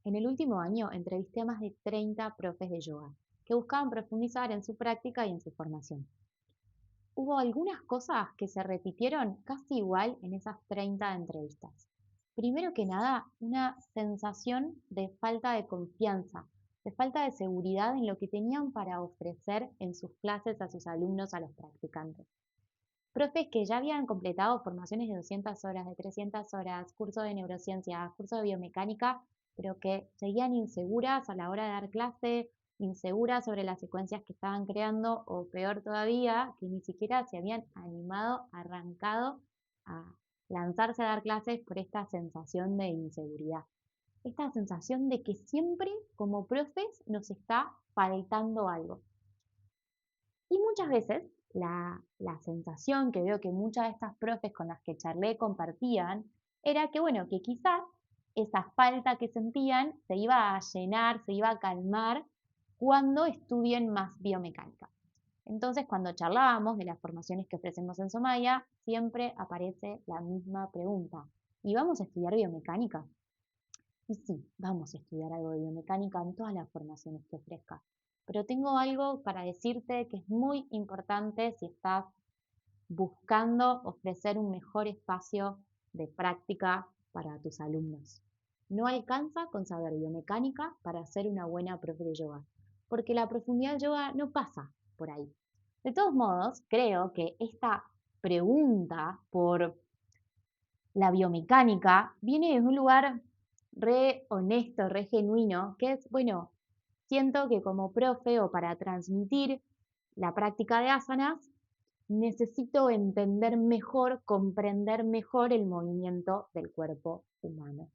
En el último año entrevisté a más de 30 profes de yoga que buscaban profundizar en su práctica y en su formación. Hubo algunas cosas que se repitieron casi igual en esas 30 entrevistas. Primero que nada, una sensación de falta de confianza, de falta de seguridad en lo que tenían para ofrecer en sus clases a sus alumnos, a los practicantes. Profes que ya habían completado formaciones de 200 horas, de 300 horas, curso de neurociencia, curso de biomecánica, pero que seguían inseguras a la hora de dar clase, inseguras sobre las secuencias que estaban creando, o peor todavía, que ni siquiera se habían animado, arrancado a lanzarse a dar clases por esta sensación de inseguridad. Esta sensación de que siempre como profes nos está faltando algo. Y muchas veces la sensación que veo que muchas de estas profes con las que charlé compartían era que, bueno, que quizás esa falta que sentían se iba a llenar, se iba a calmar cuando estudien más biomecánica. Entonces, cuando charlábamos de las formaciones que ofrecemos en Somaya, siempre aparece la misma pregunta. ¿Y vamos a estudiar biomecánica? Y sí, vamos a estudiar algo de biomecánica en todas las formaciones que ofrezca. Pero tengo algo para decirte que es muy importante si estás buscando ofrecer un mejor espacio de práctica para tus alumnos. No alcanza con saber biomecánica para ser una buena profe de yoga, porque la profundidad del yoga no pasa por ahí. De todos modos, creo que esta pregunta por la biomecánica viene de un lugar re honesto, re genuino, que es, bueno, siento que como profe o para transmitir la práctica de asanas, necesito entender mejor, comprender mejor el movimiento del cuerpo humano.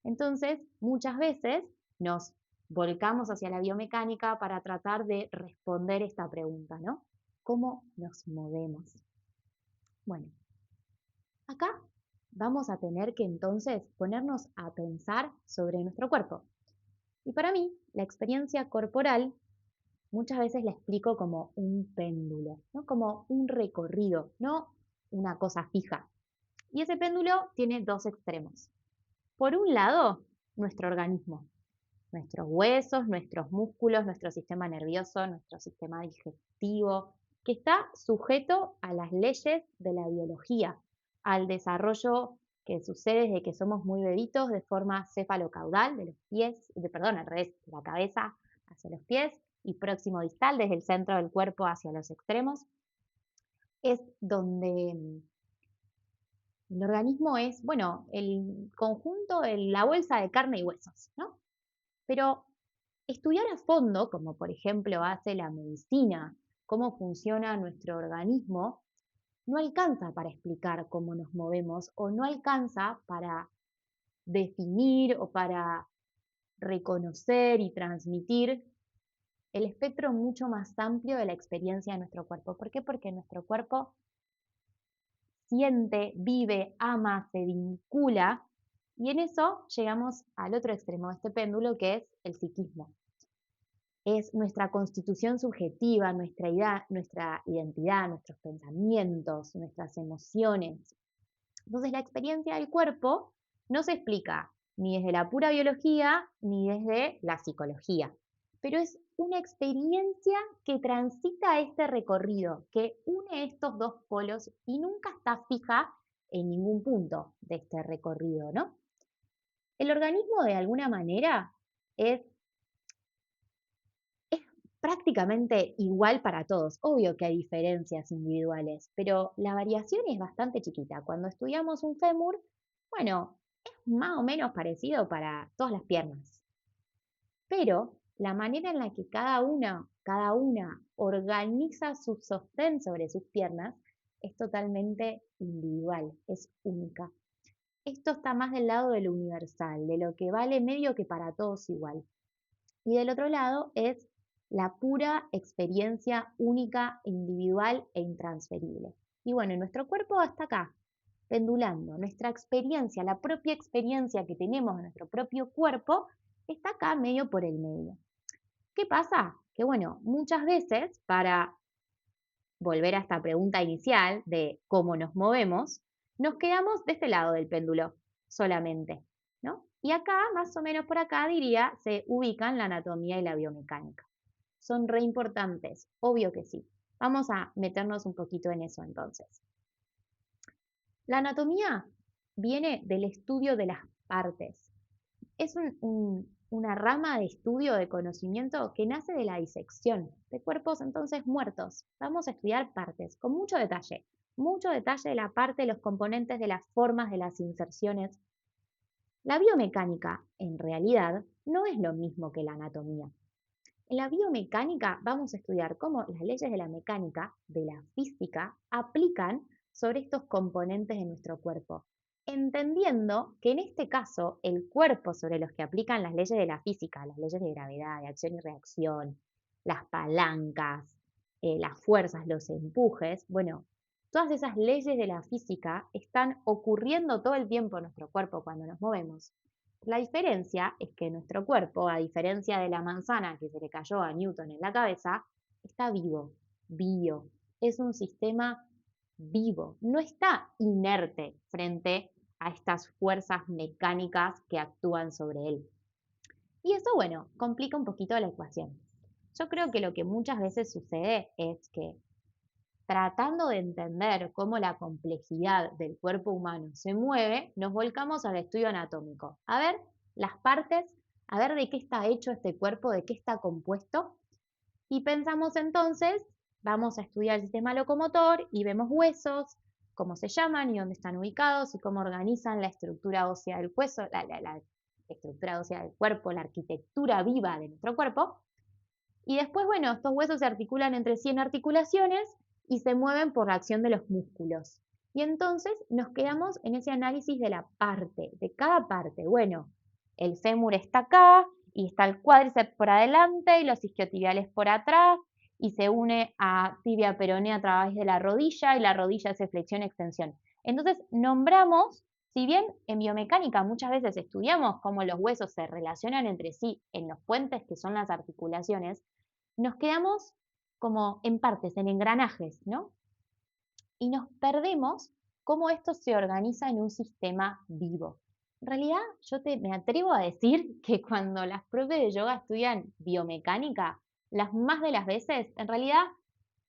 Entonces, muchas veces nos volcamos hacia la biomecánica para tratar de responder esta pregunta, ¿no? ¿Cómo nos movemos? Bueno, acá vamos a tener que entonces ponernos a pensar sobre nuestro cuerpo. Y para mí, la experiencia corporal muchas veces la explico como un péndulo, ¿no? Como un recorrido, no una cosa fija. Y ese péndulo tiene dos extremos. Por un lado, nuestro organismo, nuestros huesos, nuestros músculos, nuestro sistema nervioso, nuestro sistema digestivo, que está sujeto a las leyes de la biología, al desarrollo que sucede desde que somos muy bebitos de forma cefalocaudal, de los pies, perdón, al revés, de la cabeza hacia los pies y próximo distal, desde el centro del cuerpo hacia los extremos, es donde el organismo es, bueno, el conjunto, la bolsa de carne y huesos, ¿no? Pero estudiar a fondo, como por ejemplo hace la medicina, cómo funciona nuestro organismo, no alcanza para explicar cómo nos movemos o no alcanza para definir o para reconocer y transmitir el espectro mucho más amplio de la experiencia de nuestro cuerpo. ¿Por qué? Porque nuestro cuerpo siente, vive, ama, se vincula y en eso llegamos al otro extremo de este péndulo que es el psiquismo. Es nuestra constitución subjetiva, nuestra identidad, nuestros pensamientos, nuestras emociones. Entonces la experiencia del cuerpo no se explica ni desde la pura biología ni desde la psicología, pero es una experiencia que transita este recorrido, que une estos dos polos y nunca está fija en ningún punto de este recorrido, ¿no? El organismo de alguna manera es es prácticamente igual para todos. Obvio que hay diferencias individuales, pero la variación es bastante chiquita. Cuando estudiamos un fémur, bueno, es más o menos parecido para todas las piernas. Pero la manera en la que cada una organiza su sostén sobre sus piernas es totalmente individual, es única. Esto está más del lado de lo universal, de lo que vale medio que para todos igual. Y del otro lado es la pura experiencia única, individual e intransferible. Y bueno, nuestro cuerpo hasta acá, pendulando. Nuestra experiencia, la propia experiencia que tenemos de nuestro propio cuerpo, está acá medio por el medio. ¿Qué pasa? Que bueno, muchas veces para volver a esta pregunta inicial de cómo nos movemos, nos quedamos de este lado del péndulo solamente, ¿no? Y acá, más o menos por acá, diría, se ubican la anatomía y la biomecánica. Son re importantes, obvio que sí. Vamos a meternos un poquito en eso entonces. La anatomía viene del estudio de las partes. Es una rama de estudio de conocimiento que nace de la disección de cuerpos entonces muertos. Vamos a estudiar partes con mucho detalle de la parte, los componentes de las formas de las inserciones. La biomecánica, en realidad, no es lo mismo que la anatomía. En la biomecánica vamos a estudiar cómo las leyes de la mecánica, de la física, aplican sobre estos componentes de nuestro cuerpo, entendiendo que en este caso el cuerpo sobre los que aplican las leyes de la física, las leyes de gravedad, de acción y reacción, las palancas, las fuerzas, los empujes, bueno, todas esas leyes de la física están ocurriendo todo el tiempo en nuestro cuerpo cuando nos movemos. La diferencia es que nuestro cuerpo, a diferencia de la manzana que se le cayó a Newton en la cabeza, está vivo, bio. Es un sistema vivo, no está inerte frente a estas fuerzas mecánicas que actúan sobre él. Y eso, bueno, complica un poquito la ecuación. Yo creo que lo que muchas veces sucede es que tratando de entender cómo la complejidad del cuerpo humano se mueve, nos volcamos al estudio anatómico. A ver las partes, a ver de qué está hecho este cuerpo, de qué está compuesto. Y pensamos entonces, vamos a estudiar el sistema locomotor y vemos huesos, cómo se llaman y dónde están ubicados y cómo organizan la estructura ósea del hueso, la estructura ósea del cuerpo, la arquitectura viva de nuestro cuerpo. Y después, bueno, estos huesos se articulan entre 100 articulaciones y se mueven por la acción de los músculos. Y entonces nos quedamos en ese análisis de la parte, de cada parte. Bueno, el fémur está acá y está el cuádriceps por adelante y los isquiotibiales por atrás y se une a tibia peronea a través de la rodilla y la rodilla hace flexión-extensión. Entonces nombramos, si bien en biomecánica muchas veces estudiamos cómo los huesos se relacionan entre sí en los puentes que son las articulaciones, nos quedamos como en partes, en engranajes, ¿no? Y nos perdemos cómo esto se organiza en un sistema vivo. En realidad, me atrevo a decir que cuando las profes de yoga estudian biomecánica, las más de las veces, en realidad,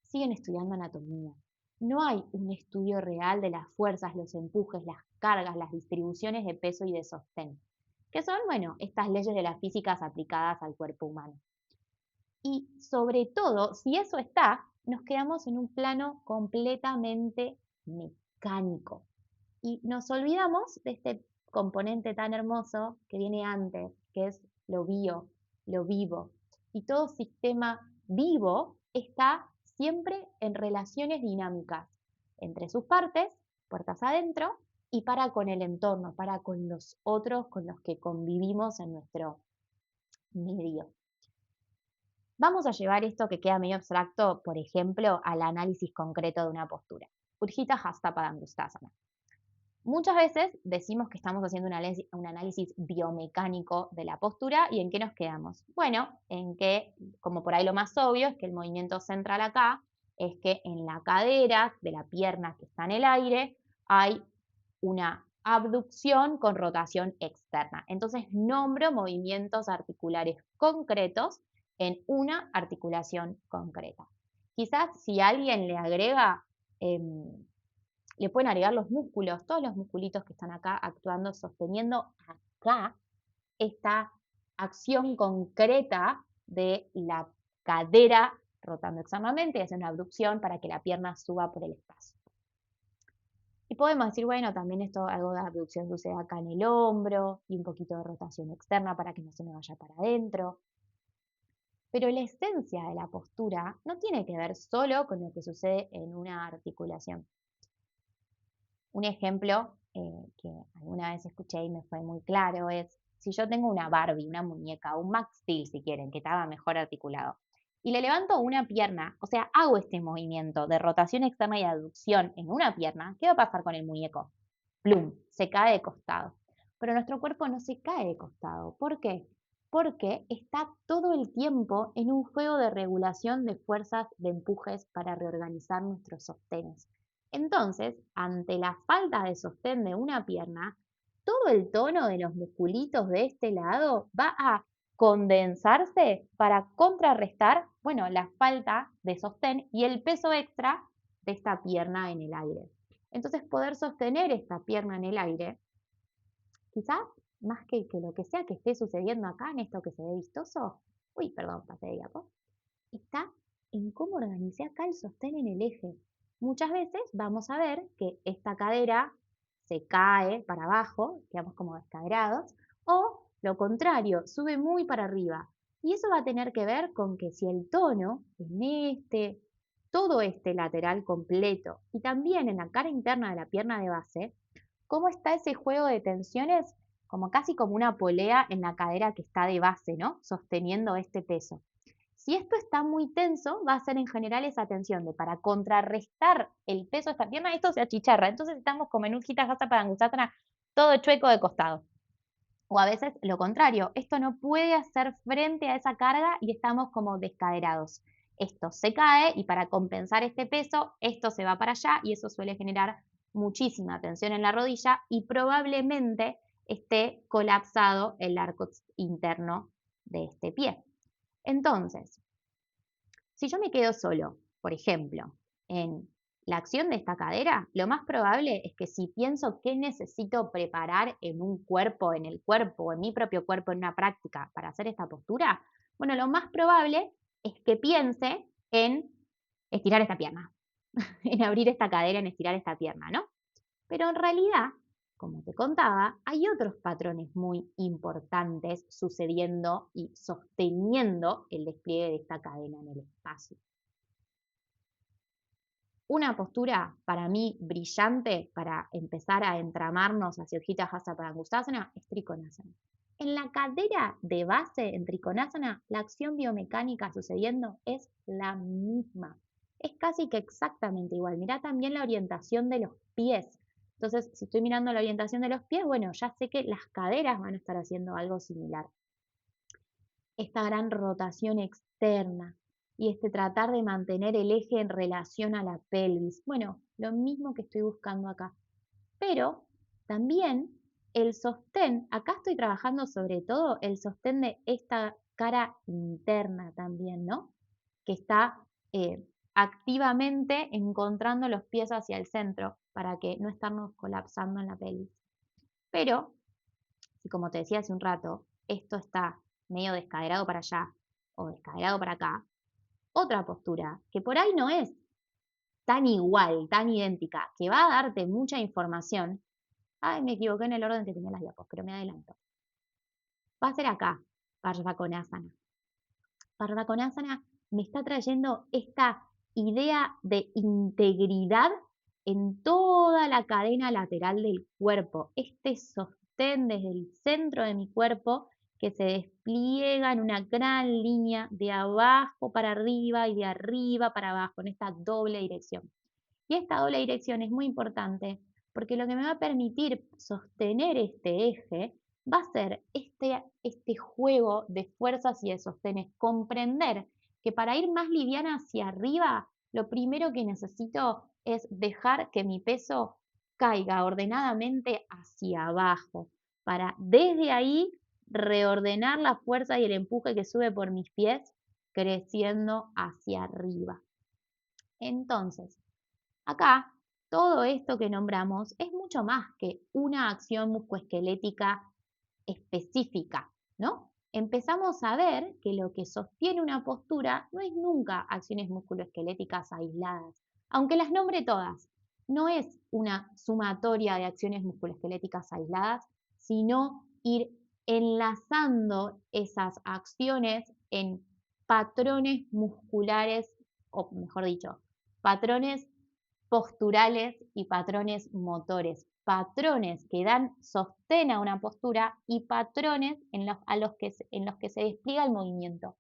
siguen estudiando anatomía. No hay un estudio real de las fuerzas, los empujes, las cargas, las distribuciones de peso y de sostén, que son, bueno, estas leyes de las físicas aplicadas al cuerpo humano. Y sobre todo, si eso está, nos quedamos en un plano completamente mecánico. Y nos olvidamos de este componente tan hermoso que viene antes, que es lo bio, lo vivo. Y todo sistema vivo está siempre en relaciones dinámicas entre sus partes, puertas adentro, y para con el entorno, para con los otros con los que convivimos en nuestro medio. Vamos a llevar esto que queda medio abstracto, por ejemplo, al análisis concreto de una postura. Urjita Hasta Padangustasana. Muchas veces decimos que estamos haciendo un análisis biomecánico de la postura y ¿en qué nos quedamos? Bueno, en que, como por ahí lo más obvio, es que el movimiento central acá es que en la cadera de la pierna que está en el aire hay una abducción con rotación externa. Entonces nombro movimientos articulares concretos en una articulación concreta. Quizás si alguien le agrega, le pueden agregar los músculos, todos los musculitos que están acá actuando, sosteniendo acá esta acción concreta de la cadera rotando externamente y hacer una abducción para que la pierna suba por el espacio. Y podemos decir, bueno, también esto, algo de abducción sucede acá en el hombro y un poquito de rotación externa para que no se me vaya para adentro. Pero la esencia de la postura no tiene que ver solo con lo que sucede en una articulación. Un ejemplo que alguna vez escuché y me fue muy claro es, si yo tengo una Barbie, una muñeca, un Max Steel si quieren, que estaba mejor articulado, y le levanto una pierna, o sea, hago este movimiento de rotación externa y aducción en una pierna, ¿qué va a pasar con el muñeco? Plum, se cae de costado. Pero nuestro cuerpo no se cae de costado. ¿Por qué? Porque está todo el tiempo en un juego de regulación de fuerzas de empujes para reorganizar nuestros sostenes. Entonces, ante la falta de sostén de una pierna, todo el tono de los musculitos de este lado va a condensarse para contrarrestar, bueno, la falta de sostén y el peso extra de esta pierna en el aire. Entonces, poder sostener esta pierna en el aire, quizás más que lo que sea que esté sucediendo acá en esto que se ve vistoso, uy, perdón, pasé de diapo, está en cómo organicé acá el sostén en el eje. Muchas veces vamos a ver que esta cadera se cae para abajo, quedamos como descaderados, o lo contrario, sube muy para arriba. Y eso va a tener que ver con que si el tono en todo este lateral completo y también en la cara interna de la pierna de base, cómo está ese juego de tensiones, como casi como una polea en la cadera que está de base, ¿no? Sosteniendo este peso. Si esto está muy tenso, va a ser en general esa tensión de para contrarrestar el peso de esta pierna, esto se achicharra. Entonces estamos como en un Gita Hatha Padangusthasana todo chueco de costado. O a veces lo contrario, esto no puede hacer frente a esa carga y estamos como descaderados. Esto se cae y para compensar este peso, esto se va para allá y eso suele generar muchísima tensión en la rodilla y probablemente esté colapsado el arco interno de este pie. Entonces, si yo me quedo solo, por ejemplo, en la acción de esta cadera, lo más probable es que si pienso qué necesito preparar en un cuerpo, en el cuerpo o en mi propio cuerpo en una práctica para hacer esta postura, bueno, lo más probable es que piense en estirar esta pierna, en abrir esta cadera, en estirar esta pierna, ¿no? Pero en realidad, como te contaba, hay otros patrones muy importantes sucediendo y sosteniendo el despliegue de esta cadena en el espacio. Una postura para mí brillante para empezar a entramarnos hacia Utthita Hasta Padangusthasana es Trikonasana. En la cadera de base en Trikonasana, la acción biomecánica sucediendo es la misma. Es casi que exactamente igual. Mirá también la orientación de los pies. Entonces, si estoy mirando la orientación de los pies, bueno, ya sé que las caderas van a estar haciendo algo similar. Esta gran rotación externa y tratar de mantener el eje en relación a la pelvis. Bueno, lo mismo que estoy buscando acá. Pero también el sostén, acá estoy trabajando sobre todo el sostén de esta cara interna también, ¿no? Que está activamente encontrando los pies hacia el centro para que no estarnos colapsando en la pelvis. Pero, si como te decía hace un rato, esto está medio descaderado para allá o descaderado para acá, otra postura que por ahí no es tan igual, tan idéntica, que va a darte mucha información. Ay, me equivoqué en el orden que tenía las diapos, pero me adelanto. Va a ser acá, Parva Konasana. Parva Konasana me está trayendo esta idea de integridad en toda la cadena lateral del cuerpo. Este sostén desde el centro de mi cuerpo que se despliega en una gran línea de abajo para arriba y de arriba para abajo, en esta doble dirección. Y esta doble dirección es muy importante porque lo que me va a permitir sostener este eje va a ser este juego de fuerzas y de sostenes. Comprender que para ir más liviana hacia arriba, lo primero que necesito es dejar que mi peso caiga ordenadamente hacia abajo, para desde ahí reordenar la fuerza y el empuje que sube por mis pies, creciendo hacia arriba. Entonces, acá, todo esto que nombramos es mucho más que una acción musculoesquelética específica, ¿no? Empezamos a ver que lo que sostiene una postura no es nunca acciones musculoesqueléticas aisladas, aunque las nombre todas. No es una sumatoria de acciones musculoesqueléticas aisladas, sino ir enlazando esas acciones en patrones musculares, o mejor dicho, patrones posturales y patrones motores. Patrones que dan sostén a una postura y patrones en los que se despliega el movimiento.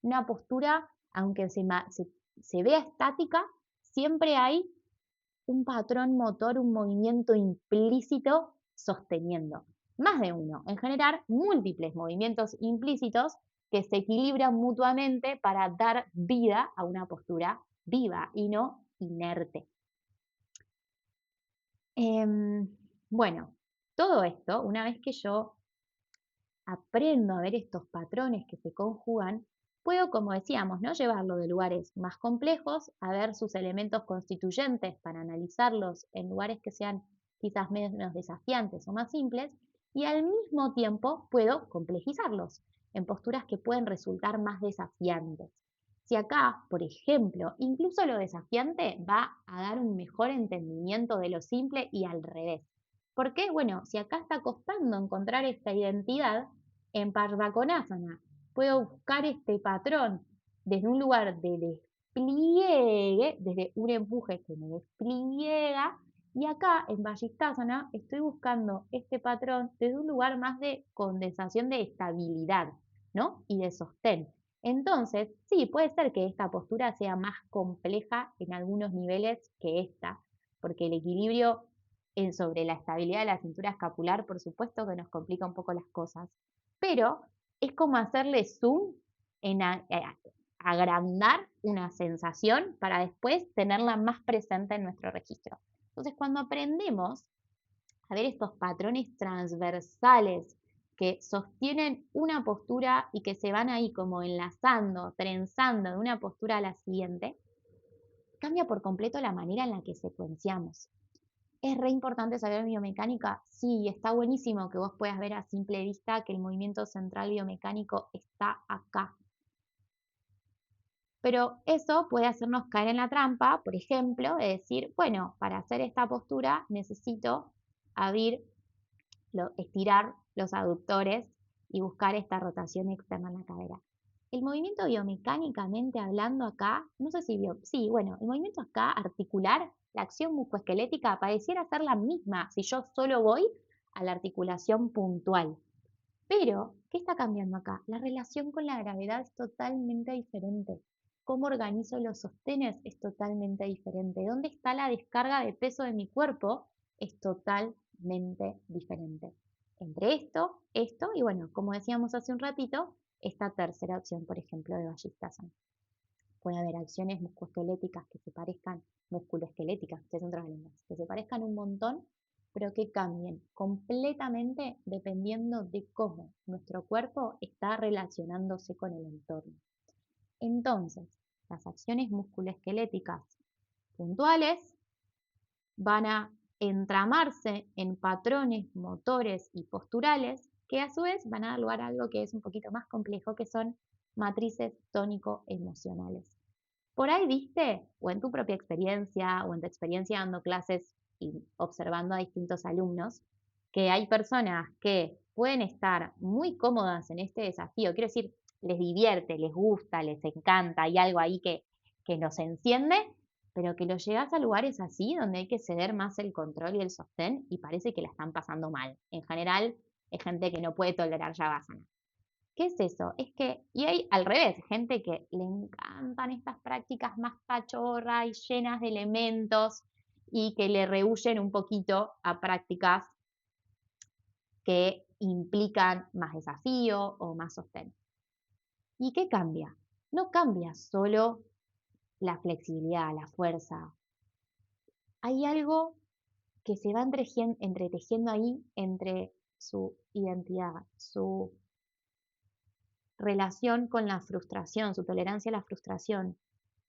Una postura, aunque se vea estática, siempre hay un patrón motor, un movimiento implícito sosteniendo. Más de uno. En general, múltiples movimientos implícitos que se equilibran mutuamente para dar vida a una postura viva y no inerte. Bueno, Todo esto, una vez que yo aprendo a ver estos patrones que se conjugan, puedo, como decíamos, ¿no? Llevarlo de lugares más complejos a ver sus elementos constituyentes para analizarlos en lugares que sean quizás menos desafiantes o más simples, y al mismo tiempo puedo complejizarlos en posturas que pueden resultar más desafiantes. Si acá, por ejemplo, incluso lo desafiante va a dar un mejor entendimiento de lo simple y al revés. ¿Por qué? Bueno, si acá está costando encontrar esta identidad, en Parvakonasana puedo buscar este patrón desde un lugar de despliegue, desde un empuje que me despliega, y acá en Vajistasana estoy buscando este patrón desde un lugar más de condensación de estabilidad, ¿no? Y de sostén. Entonces, sí, puede ser que esta postura sea más compleja en algunos niveles que esta, porque el equilibrio sobre la estabilidad de la cintura escapular, por supuesto que nos complica un poco las cosas, pero es como hacerle zoom en agrandar una sensación para después tenerla más presente en nuestro registro. Entonces, cuando aprendemos a ver estos patrones transversales que sostienen una postura y que se van ahí como enlazando, trenzando de una postura a la siguiente, cambia por completo la manera en la que secuenciamos. ¿Es re importante saber biomecánica? Sí, está buenísimo que vos puedas ver a simple vista que el movimiento central biomecánico está acá. Pero eso puede hacernos caer en la trampa, por ejemplo, de decir, bueno, para hacer esta postura necesito abrir, estirar los aductores y buscar esta rotación externa en la cadera. El movimiento biomecánicamente hablando acá, no sé si sí, bueno, el movimiento acá articular, la acción musculoesquelética pareciera ser la misma si yo solo voy a la articulación puntual. Pero, ¿qué está cambiando acá? La relación con la gravedad es totalmente diferente. Cómo organizo los sostenes es totalmente diferente. ¿Dónde está la descarga de peso de mi cuerpo? Es totalmente diferente. Entre esto y bueno, como decíamos hace un ratito, esta tercera opción, por ejemplo, de Vajrasana. Puede haber acciones musculoesqueléticas que se parezcan, musculoesqueléticas, que se parezcan un montón, pero que cambien completamente dependiendo de cómo nuestro cuerpo está relacionándose con el entorno. Entonces, las acciones musculoesqueléticas puntuales van a entramarse en patrones motores y posturales que a su vez van a dar lugar a algo que es un poquito más complejo, que son matrices tónico-emocionales. Por ahí viste, o en tu propia experiencia, o en tu experiencia dando clases y observando a distintos alumnos, que hay personas que pueden estar muy cómodas en este desafío. Quiero decir, les divierte, les gusta, les encanta, hay algo ahí que los enciende, pero que los llegas a lugares así donde hay que ceder más el control y el sostén y parece que la están pasando mal. En general, es gente que no puede tolerar Shavasana. ¿Qué es eso? Es que, y hay al revés, gente que le encantan estas prácticas más pachorra y llenas de elementos y que le rehuyen un poquito a prácticas que implican más desafío o más sostén. ¿Y qué cambia? No cambia solo la flexibilidad, la fuerza. Hay algo que se va entretejiendo ahí entre su identidad, su relación con la frustración, su tolerancia a la frustración,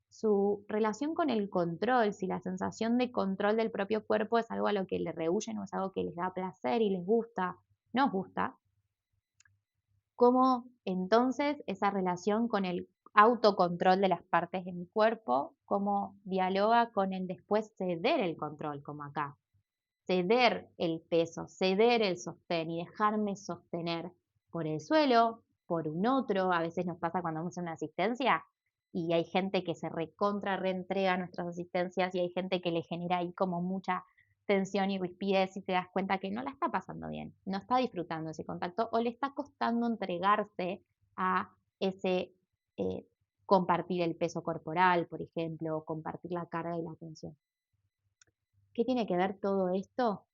su relación con el control, si la sensación de control del propio cuerpo es algo a lo que le rehuyen o es algo que les da placer y les gusta, nos gusta, cómo entonces esa relación con el autocontrol de las partes de mi cuerpo, cómo dialoga con el después ceder el control, como acá, ceder el peso, ceder el sostén y dejarme sostener por el suelo, por un otro. A veces nos pasa cuando vamos a una asistencia y hay gente que se recontra reentrega nuestras asistencias y hay gente que le genera ahí como mucha tensión y rispidez y te das cuenta que no la está pasando bien, no está disfrutando ese contacto o le está costando entregarse a ese compartir el peso corporal, por ejemplo, o compartir la carga y la tensión. ¿Qué tiene que ver todo esto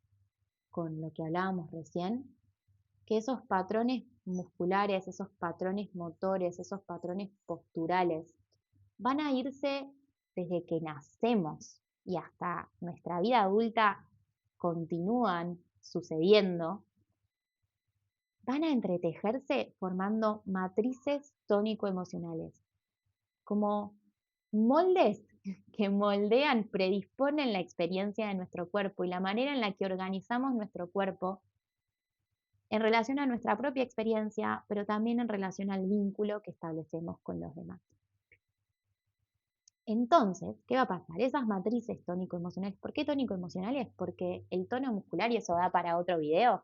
con lo que hablábamos recién? Que esos patrones musculares, esos patrones motores, esos patrones posturales van a irse desde que nacemos y hasta nuestra vida adulta continúan sucediendo, van a entretejerse formando matrices tónico-emocionales, como moldes que moldean, predisponen la experiencia de nuestro cuerpo y la manera en la que organizamos nuestro cuerpo en relación a nuestra propia experiencia, pero también en relación al vínculo que establecemos con los demás. Entonces, ¿qué va a pasar? Esas matrices tónico-emocionales, ¿por qué tónico-emocionales? Porque el tono muscular, y eso da para otro video,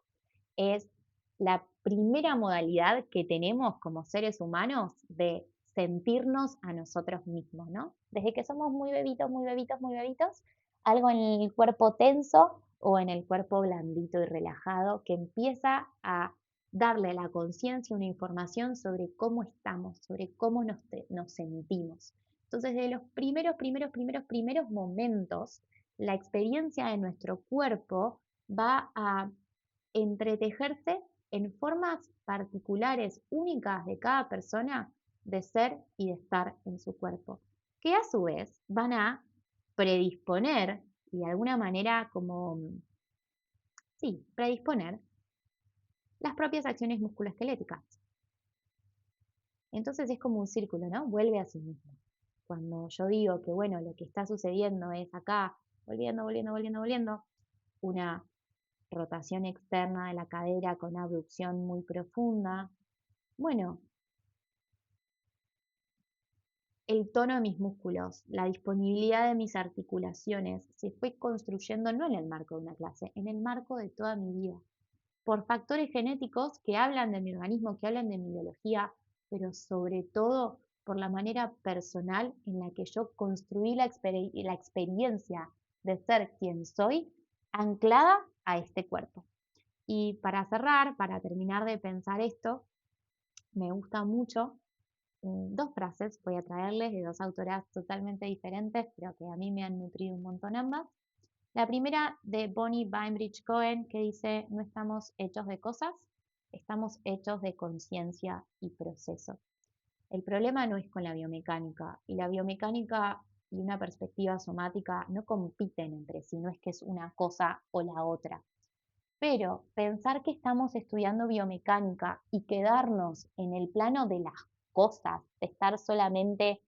es la primera modalidad que tenemos como seres humanos de sentirnos a nosotros mismos, ¿no? Desde que somos muy bebitos, muy bebitos, muy bebitos, algo en el cuerpo tenso o en el cuerpo blandito y relajado que empieza a darle a la conciencia una información sobre cómo estamos, sobre cómo nos sentimos. Entonces, de los primeros momentos, la experiencia de nuestro cuerpo va a entretejerse en formas particulares, únicas de cada persona de ser y de estar en su cuerpo, que a su vez van a predisponer y de alguna manera como, sí, predisponer las propias acciones musculoesqueléticas. Entonces es como un círculo, ¿no? Vuelve a sí mismo. Cuando yo digo que, bueno, lo que está sucediendo es acá, volviendo, una rotación externa de la cadera con abducción muy profunda. Bueno, el tono de mis músculos, la disponibilidad de mis articulaciones se fue construyendo no en el marco de una clase, en el marco de toda mi vida, por factores genéticos que hablan de mi organismo, que hablan de mi biología, pero sobre todo por la manera personal en la que yo construí la experiencia de ser quien soy, anclada a este cuerpo. Y para cerrar, para terminar de pensar esto, me gusta mucho dos frases, voy a traerles de dos autoras totalmente diferentes, pero que a mí me han nutrido un montón ambas. La primera de Bonnie Bainbridge Cohen, que dice, no estamos hechos de cosas, estamos hechos de conciencia y proceso. El problema no es con la biomecánica, y la biomecánica y una perspectiva somática no compiten entre sí, no es que es una cosa o la otra. Pero pensar que estamos estudiando biomecánica y quedarnos en el plano de las cosas, de estar solamente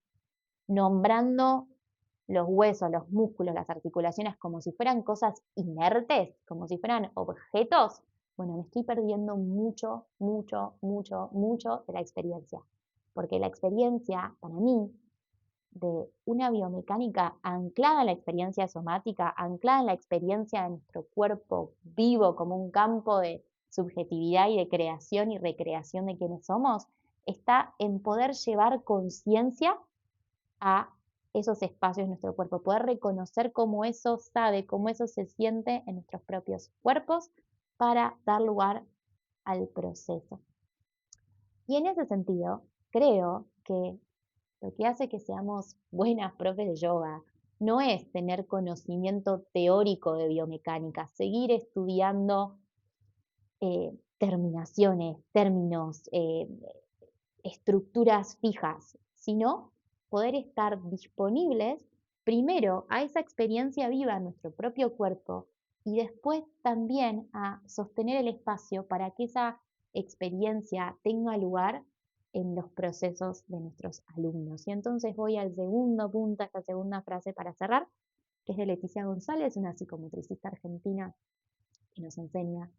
nombrando los huesos, los músculos, las articulaciones como si fueran cosas inertes, como si fueran objetos, bueno, me estoy perdiendo mucho de la experiencia. Porque la experiencia, para mí, de una biomecánica anclada en la experiencia somática, anclada en la experiencia de nuestro cuerpo vivo como un campo de subjetividad y de creación y recreación de quienes somos, está en poder llevar conciencia a esos espacios de nuestro cuerpo, poder reconocer cómo eso sabe, cómo eso se siente en nuestros propios cuerpos para dar lugar al proceso. Y en ese sentido, creo que lo que hace que seamos buenas profes de yoga no es tener conocimiento teórico de biomecánica, seguir estudiando terminaciones, términos, estructuras fijas, sino poder estar disponibles primero a esa experiencia viva en nuestro propio cuerpo y después también a sostener el espacio para que esa experiencia tenga lugar en los procesos de nuestros alumnos. Y entonces voy al segundo punto, a esta segunda frase para cerrar, que es de Leticia González, una psicomotricista argentina que nos enseña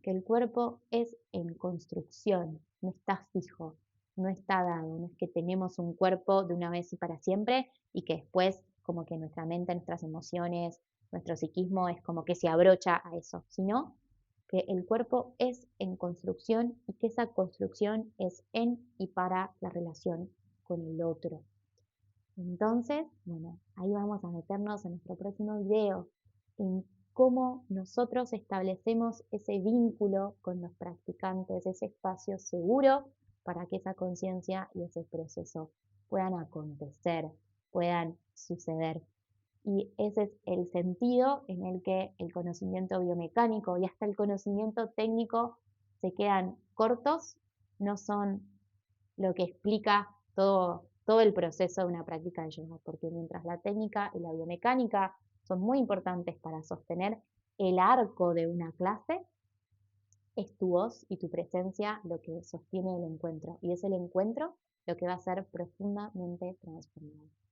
que el cuerpo es en construcción, no está fijo, no está dado, no es que tenemos un cuerpo de una vez y para siempre y que después como que nuestra mente, nuestras emociones, nuestro psiquismo es como que se abrocha a eso, sino que el cuerpo es en construcción y que esa construcción es en y para la relación con el otro. Entonces, bueno, ahí vamos a meternos en nuestro próximo video, en cómo nosotros establecemos ese vínculo con los practicantes, ese espacio seguro para que esa conciencia y ese proceso puedan acontecer, puedan suceder. Y ese es el sentido en el que el conocimiento biomecánico y hasta el conocimiento técnico se quedan cortos, no son lo que explica todo el proceso de una práctica de yoga, porque mientras la técnica y la biomecánica son muy importantes para sostener el arco de una clase, es tu voz y tu presencia lo que sostiene el encuentro. Y es el encuentro lo que va a ser profundamente transformador.